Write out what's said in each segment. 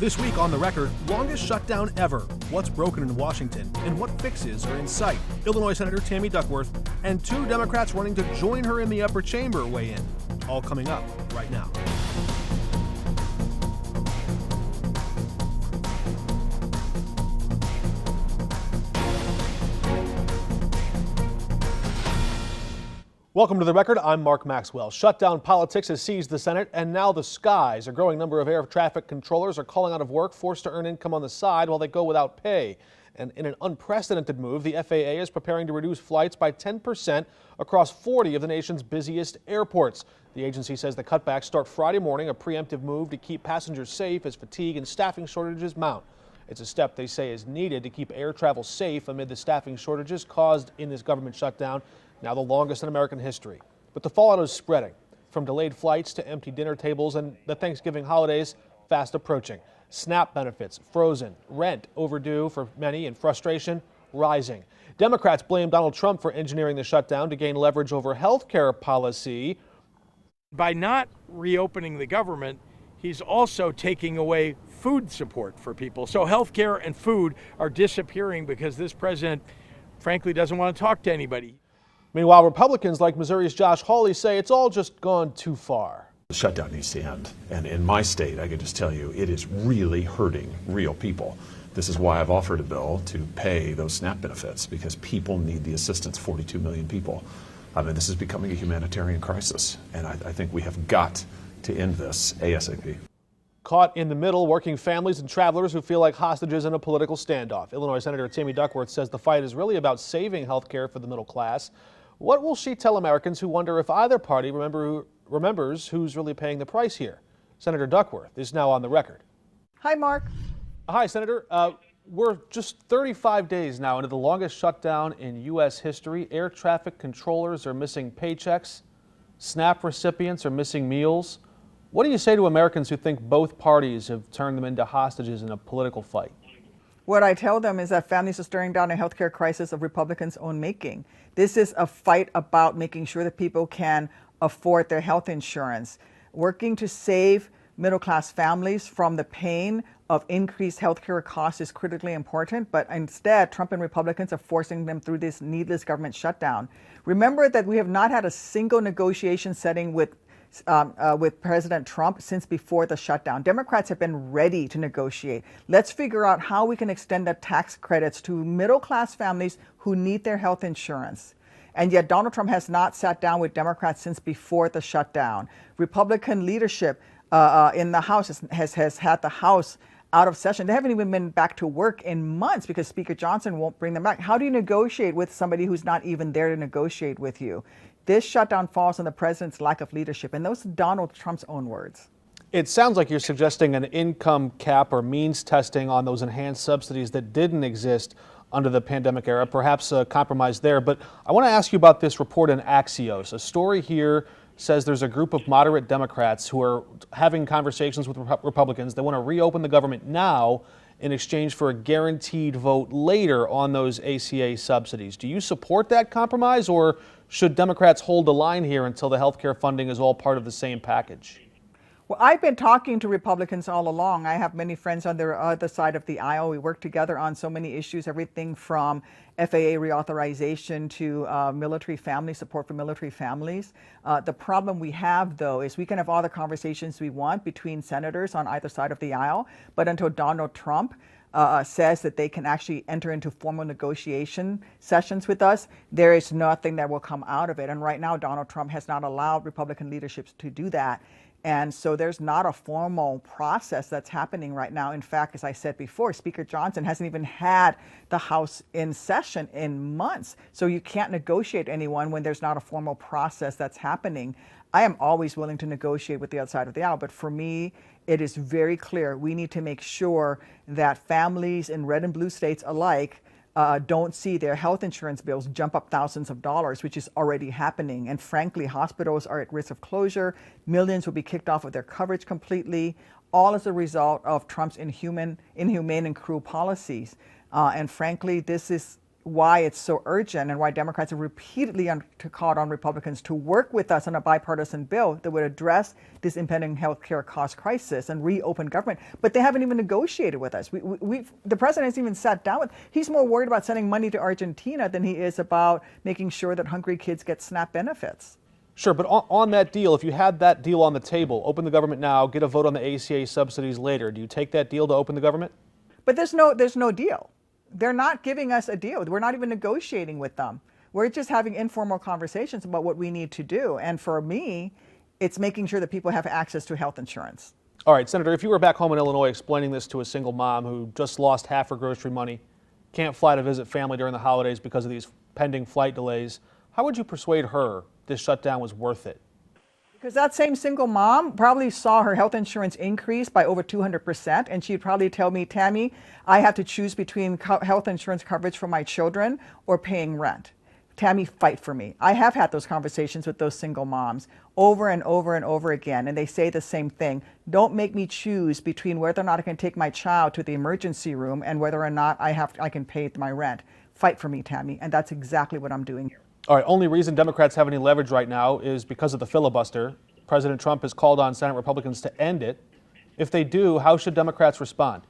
This week on The Record, longest shutdown ever. What's broken in Washington and what fixes are in sight. Illinois Senator Tammy Duckworth and two Democrats running to join her in the upper chamber weigh in. All coming up right now. Welcome to The Record. I'm Mark Maxwell. Shutdown politics has seized the Senate, and now the skies. A growing number of air traffic controllers are calling out of work, forced to earn income on the side while they go without pay. And in an unprecedented move, the FAA is preparing to reduce flights by 10% across 40 of the nation's busiest airports. The agency says the cutbacks start Friday morning, a preemptive move to keep passengers safe as fatigue and staffing shortages mount. It's a step they say is needed to keep air travel safe amid the staffing shortages caused in this government shutdown, now the longest in American history. But the fallout is spreading, from delayed flights to empty dinner tables and the Thanksgiving holidays fast approaching. SNAP benefits frozen, rent overdue for many, and frustration rising. Democrats blame Donald Trump for engineering the shutdown to gain leverage over health care policy. By not reopening the government, he's also taking away food support for people. So health care and food are disappearing because this president, frankly, doesn't want to talk to anybody. Meanwhile, Republicans like Missouri's Josh Hawley say it's all just gone too far. The shutdown needs to end. And in my state, I can just tell you, it is really hurting real people. This is why I've offered a bill to pay those SNAP benefits, because people need the assistance, 42 million people. I mean, this is becoming a humanitarian crisis, and I think we have got to end this ASAP. Caught in the middle, working families and travelers who feel like hostages in a political standoff. Illinois Senator Tammy Duckworth says the fight is really about saving health care for the middle class. What will she tell Americans who wonder if either party remembers who's really paying the price here? Senator Duckworth is now on the record. Hi, Mark. Hi, Senator. We're just 35 days now into the longest shutdown in U.S. history. Air traffic controllers are missing paychecks. SNAP recipients are missing meals. What do you say to Americans who think both parties have turned them into hostages in a political fight? What I tell them is that families are staring down a healthcare crisis of Republicans' own making. This is a fight about making sure that people can afford their health insurance. Working to save middle-class families from the pain of increased healthcare costs is critically important, but instead, Trump and Republicans are forcing them through this needless government shutdown. Remember that we have not had a single negotiation setting with President Trump since before the shutdown. Democrats have been ready to negotiate. Let's figure out how we can extend the tax credits to middle-class families who need their health insurance. And yet Donald Trump has not sat down with Democrats since before the shutdown. Republican leadership in the House has had the House out of session. They haven't even been back to work in months because Speaker Johnson won't bring them back. How do you negotiate with somebody who's not even there to negotiate with you? This shutdown falls on the president's lack of leadership, and those are Donald Trump's own words. It sounds like you're suggesting an income cap or means testing on those enhanced subsidies that didn't exist under the pandemic era, perhaps a compromise there. But I want to ask you about this report in Axios. A story here says there's a group of moderate Democrats who are having conversations with Republicans. They want to reopen the government now in exchange for a guaranteed vote later on those ACA subsidies. Do you support that compromise, or should Democrats hold the line here until the health care funding is all part of the same package? Well, I've been talking to Republicans all along. I have many friends on the other side of the aisle. We work together on so many issues, everything from FAA reauthorization to military family support for military families. The problem we have, though, is we can have all the conversations we want between senators on either side of the aisle, but until Donald Trump says that they can actually enter into formal negotiation sessions with us, there is nothing that will come out of it. And right now, Donald Trump has not allowed Republican leaderships to do that. And so there's not a formal process that's happening right now. In fact, as I said before, Speaker Johnson hasn't even had the House in session in months. So you can't negotiate anyone when there's not a formal process that's happening. I am always willing to negotiate with the other side of the aisle, but for me, it is very clear we need to make sure that families in red and blue states alike don't see their health insurance bills jump up thousands of dollars, which is already happening. And frankly, hospitals are at risk of closure. Millions will be kicked off of their coverage completely, all as a result of Trump's inhumane and cruel policies. And frankly, this is why it's so urgent and why Democrats have repeatedly called on Republicans to work with us on a bipartisan bill that would address this impending healthcare cost crisis and reopen government. But they haven't even negotiated with us. The president hasn't even sat down with. He's more worried about sending money to Argentina than he is about making sure that hungry kids get SNAP benefits. Sure, but on that deal, if you had that deal on the table, open the government now, get a vote on the ACA subsidies later, do you take that deal to open the government? But there's no deal. They're not giving us a deal. We're not even negotiating with them. We're just having informal conversations about what we need to do. And for me, it's making sure that people have access to health insurance. All right, Senator, if you were back home in Illinois explaining this to a single mom who just lost half her grocery money, can't fly to visit family during the holidays because of these pending flight delays, how would you persuade her this shutdown was worth it? Because that same single mom probably saw her health insurance increase by over 200%, and she'd probably tell me, Tammy, I have to choose between health insurance coverage for my children or paying rent. Tammy, fight for me. I have had those conversations with those single moms over and over and over again, and they say the same thing. Don't make me choose between whether or not I can take my child to the emergency room and whether or not I can pay my rent. Fight for me, Tammy, and that's exactly what I'm doing here. All right, only reason Democrats have any leverage right now is because of the filibuster. President Trump has called on Senate Republicans to end it. If they do, how should Democrats respond?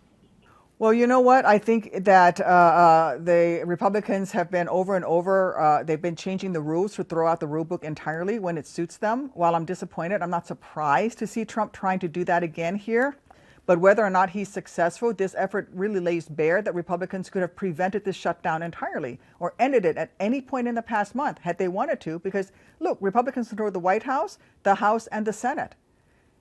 Well, you know what? I think that the Republicans have been over and over, they've been changing the rules to throw out the rule book entirely when it suits them. While I'm disappointed, I'm not surprised to see Trump trying to do that again here. But whether or not he's successful, this effort really lays bare that Republicans could have prevented this shutdown entirely or ended it at any point in the past month had they wanted to. Because, look, Republicans control the White House, the House, and the Senate.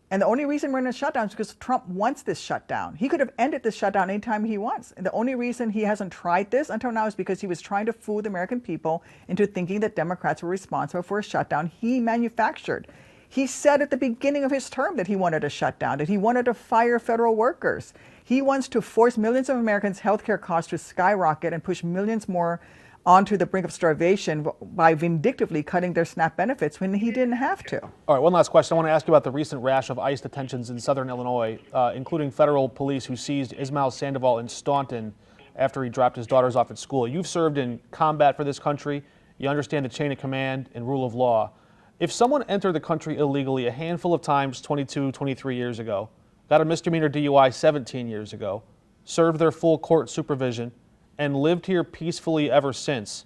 And the only reason we're in a shutdown is because Trump wants this shutdown. He could have ended this shutdown anytime he wants. And the only reason he hasn't tried this until now is because he was trying to fool the American people into thinking that Democrats were responsible for a shutdown he manufactured. He said at the beginning of his term that he wanted a shutdown, that he wanted to fire federal workers. He wants to force millions of Americans' healthcare costs to skyrocket and push millions more onto the brink of starvation by vindictively cutting their SNAP benefits when he didn't have to. All right, one last question. I want to ask you about the recent rash of ICE detentions in southern Illinois, including federal police who seized Ismail Sandoval in Staunton after he dropped his daughters off at school. You've served in combat for this country. You understand the chain of command and rule of law. If someone entered the country illegally a handful of times 22, 23 years ago, got a misdemeanor DUI 17 years ago, served their full court supervision, and lived here peacefully ever since,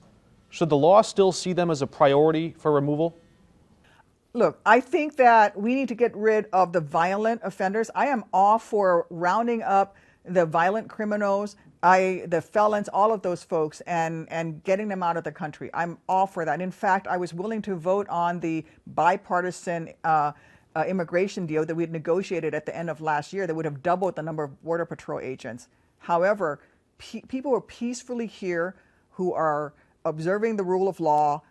should the law still see them as a priority for removal? Look, I think that we need to get rid of the violent offenders. I am all for rounding up the violent criminals, the felons, all of those folks, and getting them out of the country. I'm all for that. In fact, I was willing to vote on the bipartisan immigration deal that we had negotiated at the end of last year that would have doubled the number of Border Patrol agents. However, people who are peacefully here, who are observing the rule of law,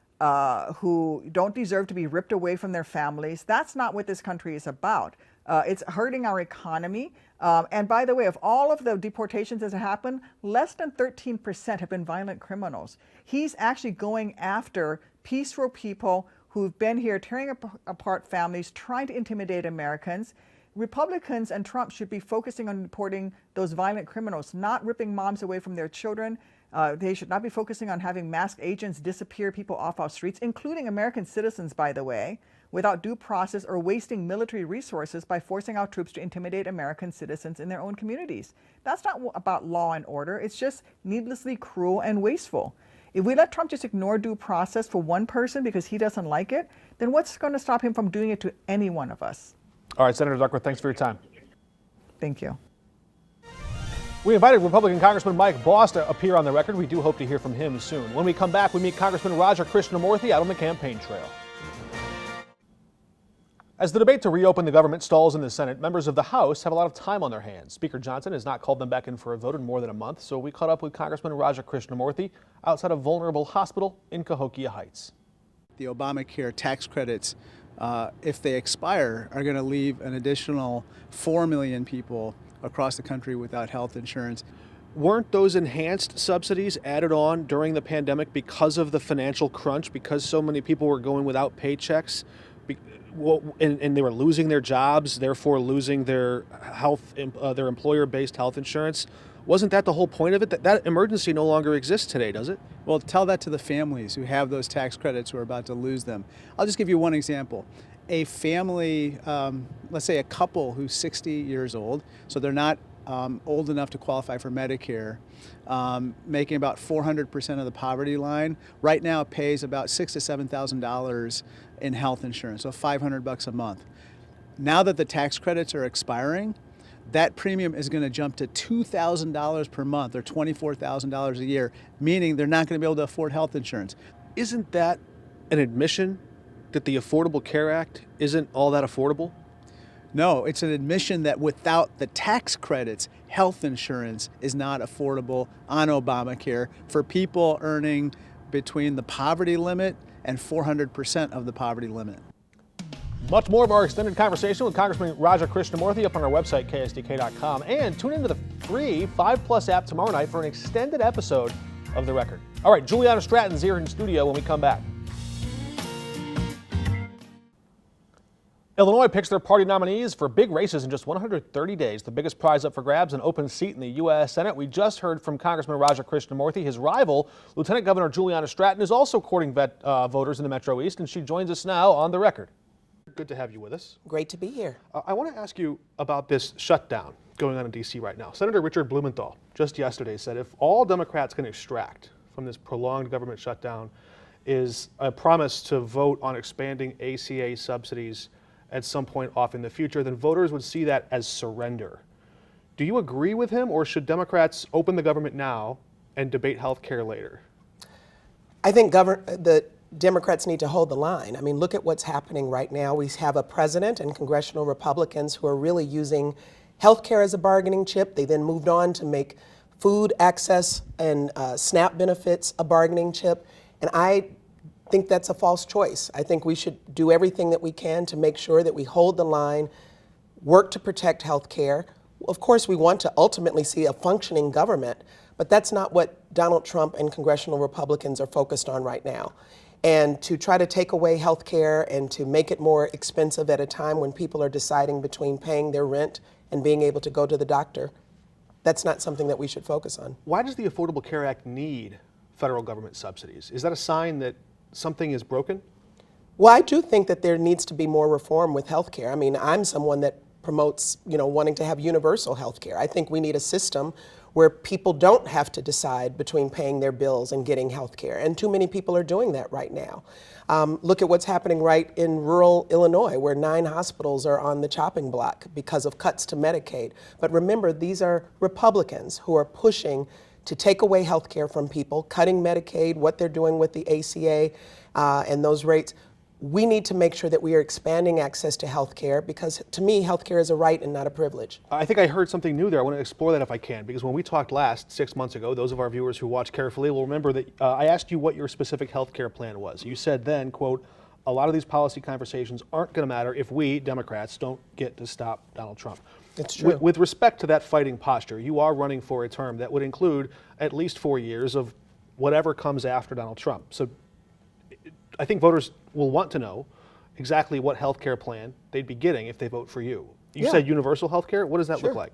who don't deserve to be ripped away from their families, that's not what this country is about. It's hurting our economy. And by the way, of all of the deportations that have happened, less than 13% have been violent criminals. He's actually going after peaceful people who've been here tearing apart families, trying to intimidate Americans. Republicans and Trump should be focusing on deporting those violent criminals, not ripping moms away from their children. They should not be focusing on having masked agents disappear people off our streets, including American citizens, by the way, without due process, or wasting military resources by forcing our troops to intimidate American citizens in their own communities. That's not about law and order. It's just needlessly cruel and wasteful. If we let Trump just ignore due process for one person because he doesn't like it, then what's going to stop him from doing it to any one of us? All right, Senator Duckworth, thanks for your time. Thank you. We invited Republican Congressman Mike Boss to appear on the record. We do hope to hear from him soon. When we come back, we meet Congressman Roger Krishnamurthy out on the campaign trail. As the debate to reopen the government stalls in the Senate, members of the House have a lot of time on their hands. Speaker Johnson has not called them back in for a vote in more than a month, so we caught up with Congressman Roger Krishnamurthy outside a vulnerable hospital in Cahokia Heights. The Obamacare tax credits, if they expire, are going to leave an additional 4 million people across the country without health insurance. Weren't those enhanced subsidies added on during the pandemic because of the financial crunch, because so many people were going without paychecks? and they were losing their jobs, therefore losing their their employer-based health insurance. Wasn't that the whole point of it? That emergency no longer exists today, does it? Well, tell that to the families who have those tax credits who are about to lose them. I'll just give you one example. A family, let's say a couple who's 60 years old, so they're not old enough to qualify for Medicare, making about 400% of the poverty line, right now pays about $6,000 to $7,000 in health insurance, so $500 a month. Now that the tax credits are expiring, that premium is going to jump to $2,000 per month or $24,000 a year, meaning they're not going to be able to afford health insurance. Isn't that an admission that the Affordable Care Act isn't all that affordable? No, it's an admission that without the tax credits, health insurance is not affordable on Obamacare for people earning between the poverty limit and 400% of the poverty limit. Much more of our extended conversation with Congressman Raja Krishnamurthy up on our website, ksdk.com. And tune into the free 5+ app tomorrow night for an extended episode of The Record. All right, Juliana Stratton's here in studio when we come back. Illinois picks their party nominees for big races in just 130 days. The biggest prize up for grabs, an open seat in the U.S. Senate. We just heard from Congressman Raja Krishnamurthy. His rival, Lieutenant Governor Juliana Stratton, is also courting voters in the Metro East, and she joins us now on The Record. Good to have you with us. Great to be here. I want to ask you about this shutdown going on in D.C. right now. Senator Richard Blumenthal just yesterday said if all Democrats can extract from this prolonged government shutdown is a promise to vote on expanding ACA subsidies at some point off in the future, then voters would see that as surrender. Do you agree with him, or should Democrats open the government now and debate health care later? I think the Democrats need to hold the line. I mean, look at what's happening right now. We have a president and congressional Republicans who are really using health care as a bargaining chip. They then moved on to make food access and SNAP benefits a bargaining chip. And I think that's a false choice. I think we should do everything that we can to make sure that we hold the line, work to protect health care. Of course, we want to ultimately see a functioning government, but that's not what Donald Trump and congressional Republicans are focused on right now. And to try to take away health care and to make it more expensive at a time when people are deciding between paying their rent and being able to go to the doctor, that's not something that we should focus on. Why does the Affordable Care Act need federal government subsidies? Is that a sign that something is broken? Well, I do think that there needs to be more reform with health care. I mean, I'm someone that promotes, wanting to have universal health care. I think we need a system where people don't have to decide between paying their bills and getting health care. And too many people are doing that right now. Look at what's happening right in rural Illinois, where 9 hospitals are on the chopping block because of cuts to Medicaid. But remember, these are Republicans who are pushing to take away health care from people, cutting Medicaid, what they're doing with the ACA and those rates. We need to make sure that we are expanding access to health care because, to me, health care is a right and not a privilege. I think I heard something new there. I want to explore that if I can, because when we talked last 6 months ago, those of our viewers who watch carefully will remember that I asked you what your specific health care plan was. You said then, quote, a lot of these policy conversations aren't going to matter if we, Democrats, don't get to stop Donald Trump. It's true. With respect to that fighting posture, you are running for a term that would include at least 4 years of whatever comes after Donald Trump. So I think voters will want to know exactly what health care plan they'd be getting if they vote for you. You said universal health care. What does that look like?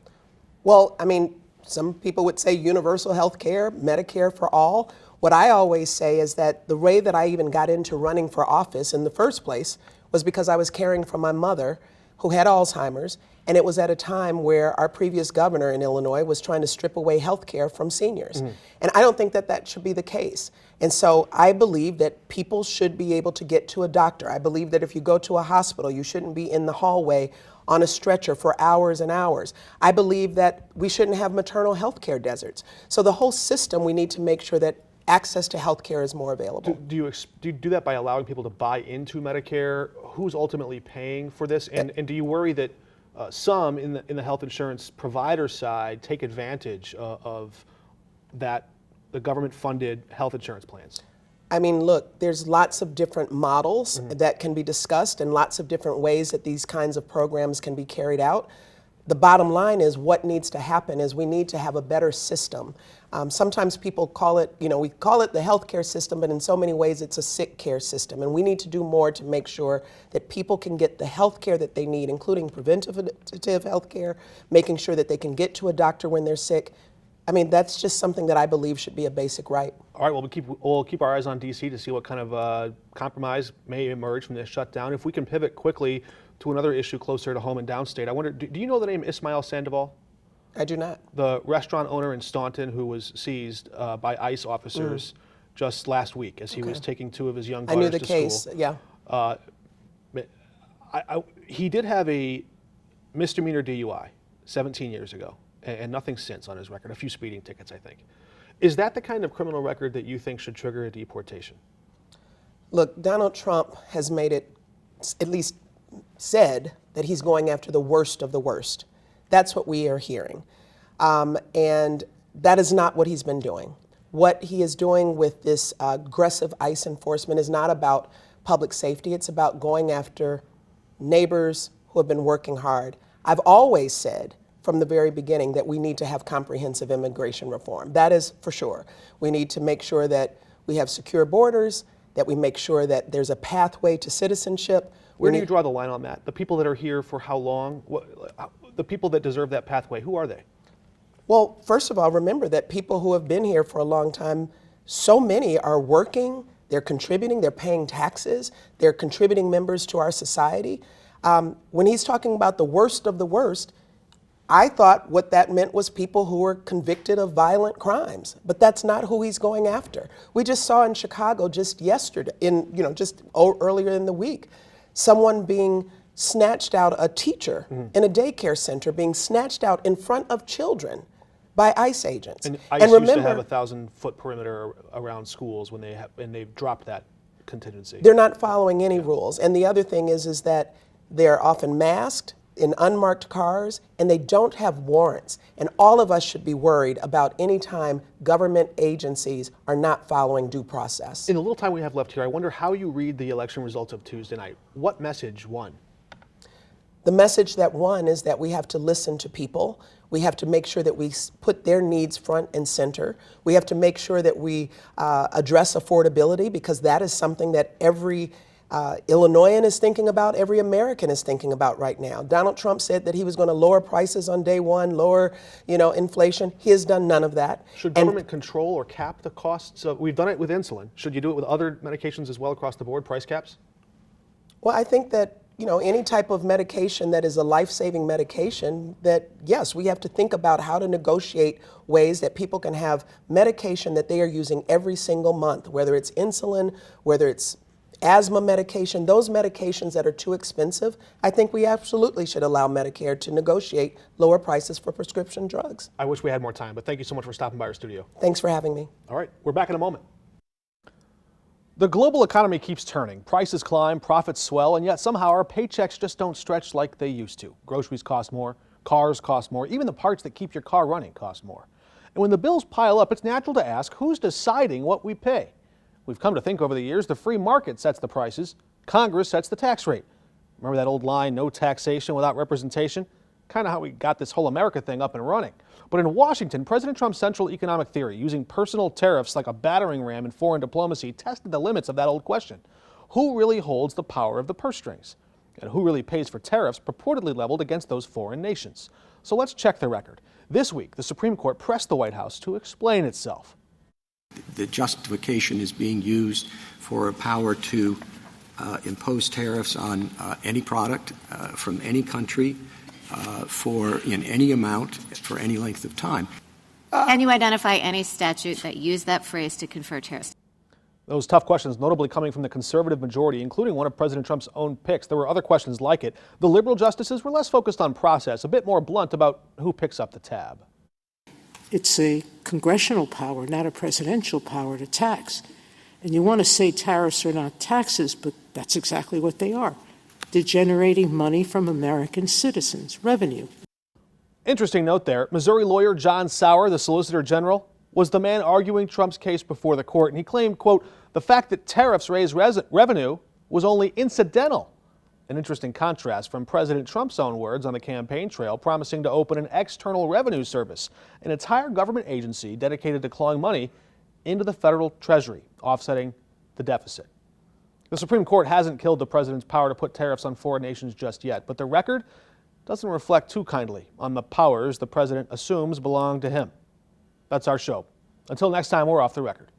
Well, I mean, some people would say universal health care, Medicare for all. What I always say is that the way that I even got into running for office in the first place was because I was caring for my mother who had Alzheimer's, and it was at a time where our previous governor in Illinois was trying to strip away health care from seniors. And I don't think that that should be the case. And so I believe that people should be able to get to a doctor. I believe that if you go to a hospital, you shouldn't be in the hallway on a stretcher for hours and hours. I believe that we shouldn't have maternal health care deserts. So the whole system, we need to make sure that access to health care is more available. Do you do that by allowing people to buy into Medicare? Who's ultimately paying for this? And do you worry that some in the health insurance provider side take advantage of that, the government-funded health insurance plans? I mean, look, there's lots of different models that can be discussed and lots of different ways that these kinds of programs can be carried out. the bottom line is what needs to happen is we need to have a better system. Sometimes people call it, we call it the healthcare system, but in so many ways it's a sick care system. And we need to do more to make sure that people can get the health care that they need, including preventative health care, making sure that they can get to a doctor when they're sick. I mean, that's just something that I believe should be a basic right. All right, well, we'll keep our eyes on D.C. to see what kind of compromise may emerge from this shutdown. If we can pivot quickly to another issue closer to home in downstate, I wonder, do you know the name Ismail Sandoval? I do not. The restaurant owner in Staunton who was seized by ICE officers just last week as he was taking two of his young daughters to school. I knew the case, yeah. He did have a misdemeanor DUI 17 years ago, and nothing since on his record, a few speeding tickets, I think. Is that the kind of criminal record that you think should trigger a deportation? Look, Donald Trump has made it, at least said, that he's going after the worst of the worst. That's what we are hearing. And that is not what he's been doing. What he is doing with this aggressive ICE enforcement is not about public safety. It's about going after neighbors who have been working hard. I've always said from the very beginning that we need to have comprehensive immigration reform. That is for sure. We need to make sure that we have secure borders, that we make sure that there's a pathway to citizenship. Where do you draw the line on that? The people that are here for how long? The people that deserve that pathway, who are they? Well, first of all, remember that people who have been here for a long time, so many are working, they're contributing, they're paying taxes, they're contributing members to our society. When he's talking about the worst of the worst, I thought what that meant was people who were convicted of violent crimes, but that's not who he's going after. We just saw in Chicago just yesterday, earlier in the week, someone being snatched out, a teacher in a daycare center being snatched out in front of children by ICE agents. And ICE used to have a 1,000-foot perimeter around schools when they've dropped that contingency. They're not following any rules. And the other thing is that they're often masked in unmarked cars, and they don't have warrants. And all of us should be worried about any time government agencies are not following due process. In the little time we have left here, I wonder how you read the election results of Tuesday night. What message won? The message that won is that we have to listen to people. We have to make sure that we put their needs front and center. We have to make sure that we address affordability, because that is something that every Illinoisan is thinking about, every American is thinking about right now. Donald Trump said that he was going to lower prices on day one, lower, inflation. He has done none of that. Should government control or cap the costs of, we've done it with insulin. Should you do it with other medications as well across the board, price caps? Well, I think that, any type of medication that is a life-saving medication, that yes, we have to think about how to negotiate ways that people can have medication that they are using every single month, whether it's insulin, whether it's asthma medication, those medications that are too expensive. I think we absolutely should allow Medicare to negotiate lower prices for prescription drugs. I wish we had more time, but thank you so much for stopping by our studio. Thanks for having me. All right, we're back in a moment. The global economy keeps turning. Prices climb, profits swell, and yet somehow our paychecks just don't stretch like they used to. Groceries cost more, cars cost more, even the parts that keep your car running cost more. And when the bills pile up, it's natural to ask, who's deciding what we pay? We've come to think over the years, the free market sets the prices, Congress sets the tax rate. Remember that old line, no taxation without representation? Kind of how we got this whole America thing up and running. But in Washington, President Trump's central economic theory, using personal tariffs like a battering ram in foreign diplomacy, tested the limits of that old question. Who really holds the power of the purse strings? And who really pays for tariffs purportedly leveled against those foreign nations? So let's check the record. This week, the Supreme Court pressed the White House to explain itself. The justification is being used for a power to impose tariffs on any product from any country in any amount for any length of time. Can you identify any statute that used that phrase to confer tariffs? Those tough questions notably coming from the conservative majority, including one of President Trump's own picks. There were other questions like it. The liberal justices were less focused on process, a bit more blunt about who picks up the tab. It's a congressional power, not a presidential power to tax. And you want to say tariffs are not taxes, but that's exactly what they are. They're generating money from American citizens, revenue. Interesting note there. Missouri lawyer John Sauer, the Solicitor General, was the man arguing Trump's case before the court. And he claimed, quote, the fact that tariffs raise revenue was only incidental. An interesting contrast from President Trump's own words on the campaign trail, promising to open an external revenue service, an entire government agency dedicated to clawing money into the federal treasury, offsetting the deficit. The Supreme Court hasn't killed the president's power to put tariffs on foreign nations just yet, but the record doesn't reflect too kindly on the powers the president assumes belong to him. That's our show. Until next time, we're off the record.